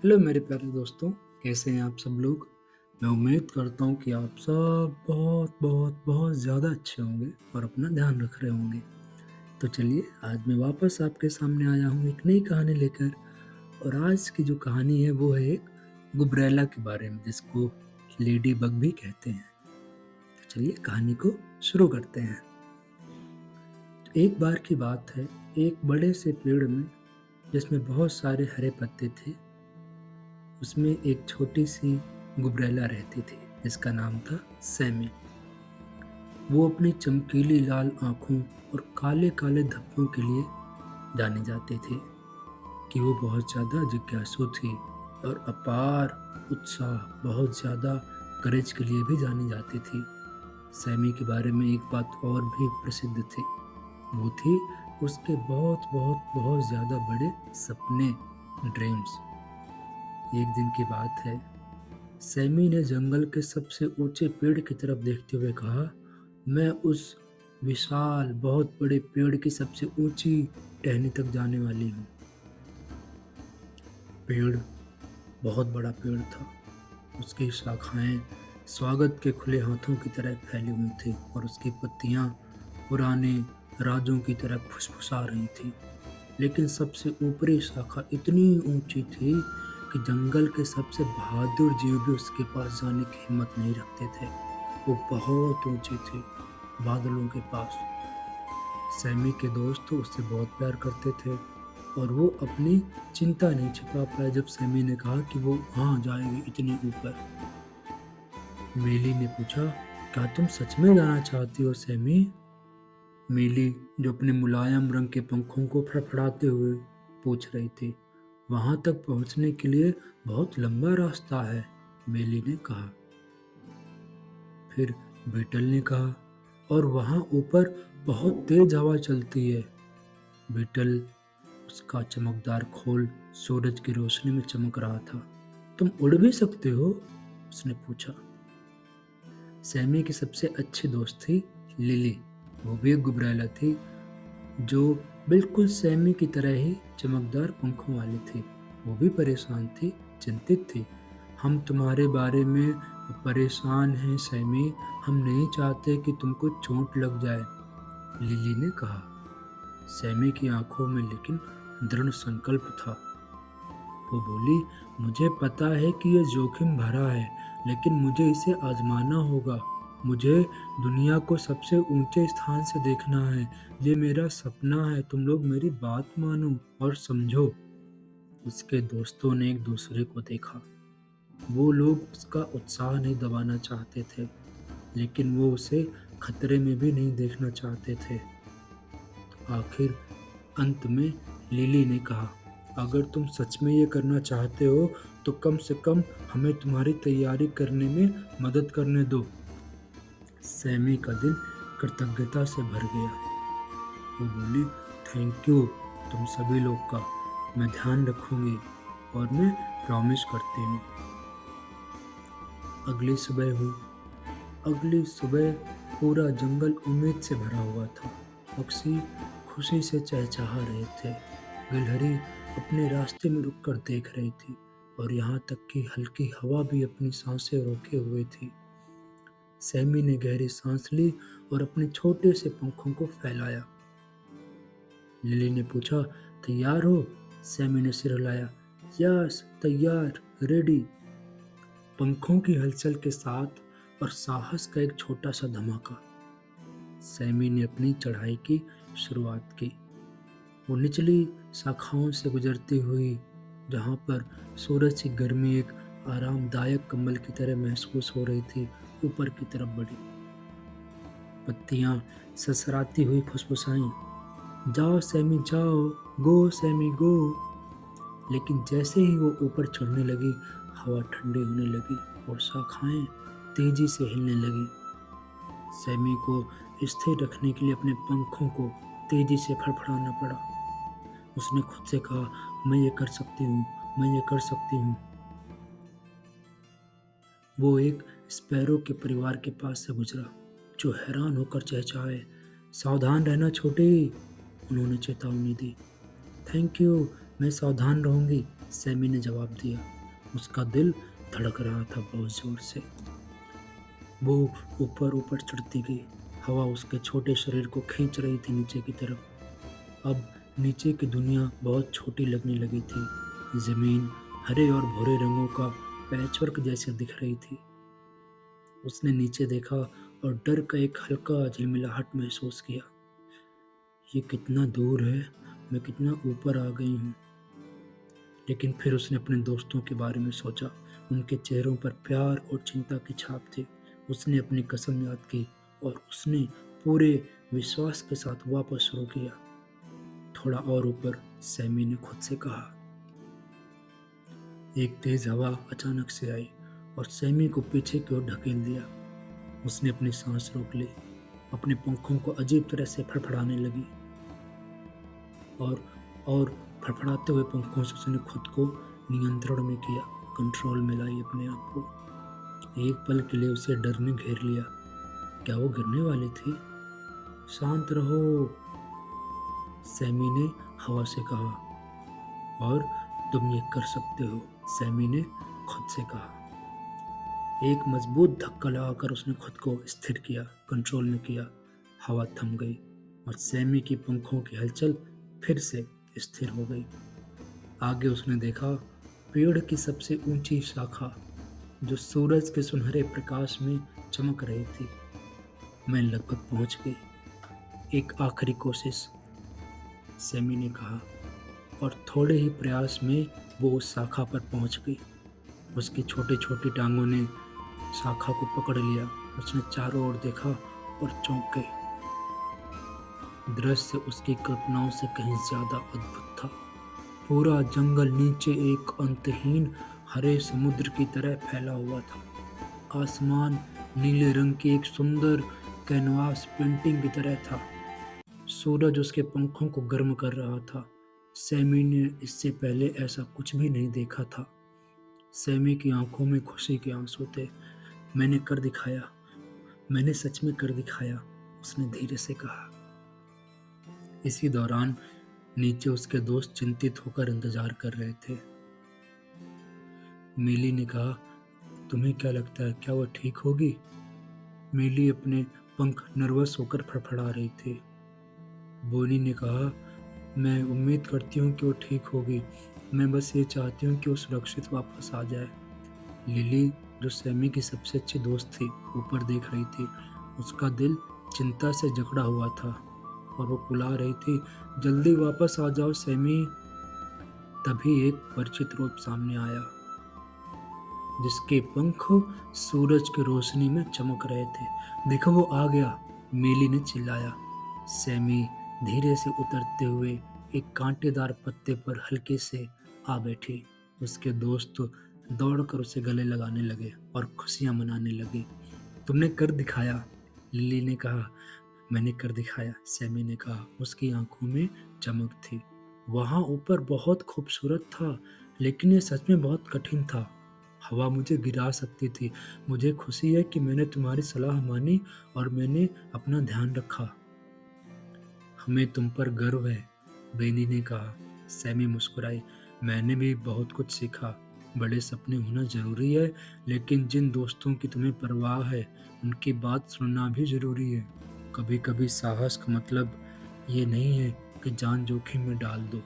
Hello मेरे प्यारे दोस्तों, कैसे हैं आप सब लोग? मैं उम्मीद करता हूँ कि आप सब बहुत बहुत बहुत ज़्यादा अच्छे होंगे और अपना ध्यान रख रहे होंगे। तो चलिए आज मैं वापस आपके सामने आया हूँ एक नई कहानी लेकर। और आज की जो कहानी है वो है एक गुबरैला के बारे में, जिसको लेडी बग भी कहते हैं। तो चलिए कहानी को शुरू करते हैं। तो एक बार की बात है, एक बड़े से पेड़ में, जिसमें बहुत सारे हरे पत्ते थे, उसमें एक छोटी सी गुबरैला रहती थी जिसका नाम था सैमी। वो अपनी चमकीली लाल आँखों और काले-काले धब्बों के लिए जानी जाती थी कि वो बहुत ज़्यादा जिज्ञासु थी और अपार उत्साह, बहुत ज़्यादा करेज के लिए भी जानी जाती थी। सैमी के बारे में एक बात और भी प्रसिद्ध थी, वो थी उसके बहुत बहुत बहुत ज़्यादा बड़े सपने, ड्रीम्स। एक दिन की बात है, सैमी ने जंगल के सबसे ऊंचे पेड़ की तरफ देखते हुए कहा, मैं उस विशाल बहुत बड़े पेड़ की सबसे ऊंची टहनी तक जाने वाली हूँ। पेड़ बहुत बड़ा पेड़ था। उसकी शाखाएं स्वागत के खुले हाथों की तरह फैली हुई थी और उसकी पत्तियां पुराने राजों की तरह फुसफुसा रही थी। लेकिन सबसे ऊपरी शाखा इतनी ऊंची थी कि जंगल के सबसे बहादुर जीव भी उसके पास जाने की हिम्मत नहीं रखते थे। वो बहुत ऊंची थी, बादलों के पास। सैमी के दोस्त तो उससे बहुत प्यार करते थे और वो अपनी चिंता नहीं छिपा पाया जब सैमी ने कहा कि वो वहाँ जाएगी इतनी ऊपर। मेली ने पूछा, क्या तुम सच में जाना चाहती हो सैमी? मीली, जो अपने मुलायम रंग के पंखों को फड़फड़ाते हुए पूछ रही थी। वहां तक पहुंचने के लिए बहुत लंबा रास्ता है, मेली ने कहा। फिर बीटल ने कहा, और वहां ऊपर बहुत तेज हवा चलती है। बीटल, उसका चमकदार खोल सूरज की रोशनी में चमक रहा था। तुम उड़ भी सकते हो? उसने पूछा। सैमी की सबसे अच्छी दोस्त थी लिली। वो भी एक गुबरैला थी जो बिल्कुल सैमी की तरह ही चमकदार पंखों वाली थी। वो भी परेशान थी, चिंतित थी। हम तुम्हारे बारे में परेशान हैं सैमी, हम नहीं चाहते कि तुमको चोट लग जाए, लिली ने कहा। सैमी की आंखों में लेकिन दृढ़ संकल्प था। वो बोली, मुझे पता है कि यह जोखिम भरा है, लेकिन मुझे इसे आजमाना होगा। मुझे दुनिया को सबसे ऊंचे स्थान से देखना है। ये मेरा सपना है। तुम लोग मेरी बात मानो और समझो। उसके दोस्तों ने एक दूसरे को देखा। वो लोग उसका उत्साह नहीं दबाना चाहते थे, लेकिन वो उसे खतरे में भी नहीं देखना चाहते थे। आखिर अंत में लिली ने कहा, अगर तुम सच में ये करना चाहते हो तो कम से कम हमें तुम्हारी तैयारी करने में मदद करने दो। सैमी का दिल कृतज्ञता से भर गया। वो बोली, थैंक यू तुम सभी लोग का। मैं ध्यान रखूंगी और मैं प्रॉमिस करती हूँ। अगली सुबह हुई। अगली सुबह पूरा जंगल उम्मीद से भरा हुआ था। पक्षी खुशी से चहचहा रहे थे। गिलहरी अपने रास्ते में रुककर देख रही थी और यहाँ तक कि हल्की हवा भी अपनी सांसें रोके हुए थी। सैमी ने गहरी सांस ली और अपने छोटे से पंखों को फैलाया। लिली ने पूछा, तैयार हो? सैमी ने सिर हिलाया। यस, तैयार, रेडी। पंखों की हलचल के साथ और साहस का एक छोटा सा धमाका, सैमी ने अपनी चढ़ाई की शुरुआत की। वो निचली शाखाओं से गुजरती हुई, जहाँ पर सूरज की गर्मी एक आरामदायक कंबल की तरह महसूस हो रही थी, ऊपर की तरफ बढ़ी। पत्तियां ससराती हुई फुसफुसाईं, जाओ सैमी जाओ, गो सैमी गो। लेकिन जैसे ही वो ऊपर चढ़ने लगी, हवा ठंडी होने लगी और शाखाएं तेजी से हिलने लगी। सैमी को स्थिर रखने के लिए अपने पंखों को तेजी से फड़फड़ाना पड़ा। उसने खुद से कहा, मैं ये कर सकती हूँ, मैं ये कर सकती हूँ। वो एक स्पैरो के परिवार के पास से गुजरा, जो हैरान होकर चहचहाए। सावधान रहना छोटी, उन्होंने चेतावनी दी। थैंक यू, मैं सावधान रहूंगी, सैमी ने जवाब दिया। उसका दिल धड़क रहा था बहुत ज़ोर से। वो ऊपर-ऊपर चढ़ती गई। हवा उसके छोटे शरीर को खींच रही थी नीचे की तरफ। अब नीचे की दुनिया बहुत छोटी लगने लगी थी। ज़मीन हरे और भूरे रंगों का पैचवर्क जैसे दिख रही थी। उसने नीचे देखा और डर का एक हल्का झिलमिलाहट महसूस किया। ये कितना दूर है, मैं कितना ऊपर आ गई हूँ। लेकिन फिर उसने अपने दोस्तों के बारे में सोचा। उनके चेहरों पर प्यार और चिंता की छाप थी। उसने अपनी कसम याद की और उसने पूरे विश्वास के साथ वापस शुरू किया। थोड़ा और ऊपर, सैमी ने खुद से कहा। एक तेज हवा अचानक से आई और सैमी को पीछे की ओर ढकेल दिया। उसने अपनी सांस रोक ली। अपने पंखों को अजीब तरह से फड़फड़ाने लगी और और फड़फड़ाते हुए पंखों से उसने खुद को नियंत्रण में किया, कंट्रोल में लाई अपने आप को। एक पल के लिए उसे डर ने घेर लिया। क्या वो गिरने वाली थी? शांत रहो, सैमी ने हवा से कहा। और तुम ये कर सकते हो, सैमी ने खुद से कहा। एक मजबूत धक्का लगाकर उसने खुद को स्थिर किया, कंट्रोल में किया। हवा थम गई और सैमी की पंखों की हलचल फिर से स्थिर हो गई। आगे उसने देखा, पेड़ की सबसे ऊंची शाखा जो सूरज के सुनहरे प्रकाश में चमक रही थी। मैं लगभग पहुंच गई। एक आखिरी कोशिश, सैमी ने कहा और थोड़े ही प्रयास में वो उस शाखा पर पहुंच गई। उसकी छोटी छोटी टांगों ने शाखा को पकड़ लिया। उसने चारों ओर देखा और चौंक गई। दृश्य उसकी कल्पनाओं से कहीं ज्यादा अद्भुत था। पूरा जंगल नीचे एक अंतहीन हरे समुद्र की तरह फैला हुआ था। आसमान नीले रंग की एक सुंदर कैनवास पेंटिंग की तरह था। सूरज उसके पंखों को गर्म कर रहा था। सैमी ने इससे पहले ऐसा कुछ भी नहीं देखा था। सैमी की आंखों में खुशी के आंसू थे। मैंने कर दिखाया, मैंने सच में कर दिखाया, उसने धीरे से कहा। इसी दौरान नीचे उसके दोस्त चिंतित होकर इंतजार कर रहे थे। मिली ने कहा, तुम्हें क्या लगता है, क्या वो ठीक होगी? मिली अपने पंख नर्वस होकर फड़फड़ा रही थी। बोनी ने कहा, मैं उम्मीद करती हूँ कि वो ठीक होगी। मैं बस ये चाहती हूँ कि वो सुरक्षित वापस आ जाए। लिली, जो सैमी की सबसे अच्छी दोस्त थी, ऊपर देख रही थी। उसका दिल चिंता से जकड़ा हुआ था और वो बुला रही थी, जल्दी वापस आ जाओ सैमी। तभी एक परिचित रूप सामने आया, जिसके पंख सूरज की रोशनी में चमक रहे थे। देखो, वो आ गया, मेली ने चिल्लाया। सैमी धीरे से उतरते हुए एक कांटेदार पत्ते पर हल्के से आ बैठी। उसके दोस्त दौड़कर उसे गले लगाने लगे और खुशियां मनाने लगे। तुमने कर दिखाया, लिली ने कहा। मैंने कर दिखाया, सैमी ने कहा। उसकी आंखों में चमक थी। वहां ऊपर बहुत खूबसूरत था, लेकिन ये सच में बहुत कठिन था। हवा मुझे गिरा सकती थी। मुझे खुशी है कि मैंने तुम्हारी सलाह मानी और मैंने अपना ध्यान रखा। हमें तुम पर गर्व है, बेनी ने कहा। सैमी मुस्कुराई। मैंने भी बहुत कुछ सीखा। बड़े सपने होना जरूरी है, लेकिन जिन दोस्तों की तुम्हें परवाह है, उनकी बात सुनना भी जरूरी है। कभी कभी साहस का मतलब ये नहीं है कि जान जोखिम में डाल दो।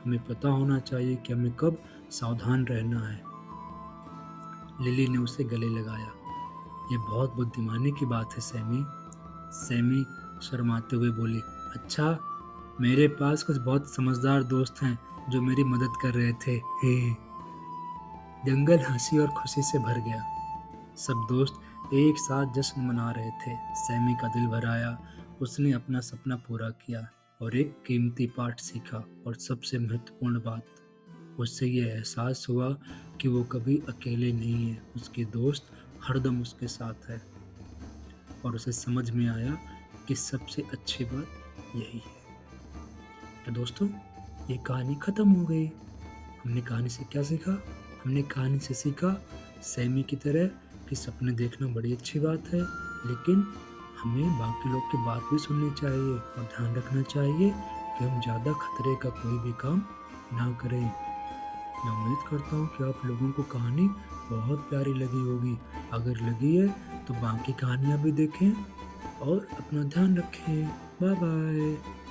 हमें पता होना चाहिए कि हमें कब सावधान रहना है। लिली ने उसे गले लगाया। ये बहुत बुद्धिमानी की बात है सैमी। सैमी शर्माते हुए बोली, अच्छा, मेरे पास कुछ बहुत समझदार दोस्त हैं जो मेरी मदद कर रहे थे। हे। जंगल हंसी और खुशी से भर गया। सब दोस्त एक साथ जश्न मना रहे थे। सैमी का दिल भर आया। उसने अपना सपना पूरा किया और एक कीमती पाठ सीखा। और सबसे महत्वपूर्ण बात, उससे ये एहसास हुआ कि वो कभी अकेले नहीं है। उसके दोस्त हरदम उसके साथ है। और उसे समझ में आया कि सबसे अच्छी बात यही है। तो दोस्तों, ये कहानी खत्म हो गई। हमने कहानी से क्या सीखा? हमने कहानी से सीखा, सैमी की तरह, कि सपने देखना बड़ी अच्छी बात है, लेकिन हमें बाकी लोग की बात भी सुननी चाहिए और ध्यान रखना चाहिए कि हम ज़्यादा खतरे का कोई भी काम ना करें। मैं उम्मीद करता हूँ कि आप लोगों को कहानी बहुत प्यारी लगी होगी। अगर लगी है तो बाकी कहानियाँ भी देखें और अपना ध्यान रखें। Bye bye.